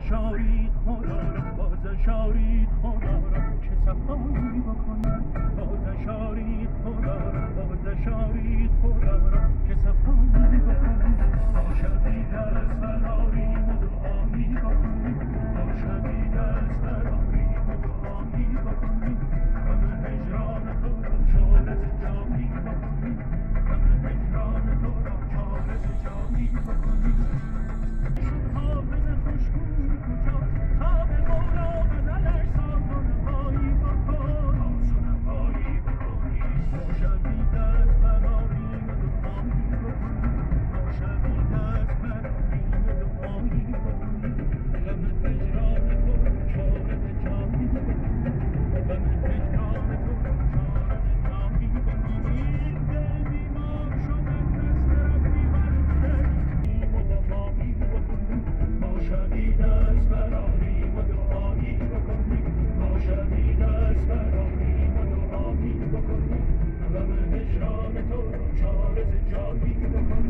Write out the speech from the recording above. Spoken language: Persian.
شارید خدا را، باز شارید خدا را که صفایی بکنیم. باز شارید خدا را، باز شارید خدا را که صفایی بکنیم. باشدی دست براریم و دعایی بکنیم. باشدی دست براریم و دعایی بکنیم. غم هجران تو را چاره ز جایی بکنیم. غم هجران تو را چاره ز جایی بکنیم. حافظ خوشگوی کجا تا به مولا غزلش ساز و نوایی بکن. باشدی دست براریم و دعایی بکنیم. باشدی دست براریم و دعایی بکنیم. غم هجران تو را چاره ز جایی بکنیم. غم هجران تو را چاره ز جایی بکنیم. این دل بیمار شده دست ربی برشیم و دمایی بکنیم. باشدی دست براریم و دعایی بکنیم. باشدی دست براریم و دعایی بکنیم. غم هجران تو را چاره ز جایی بکنیم.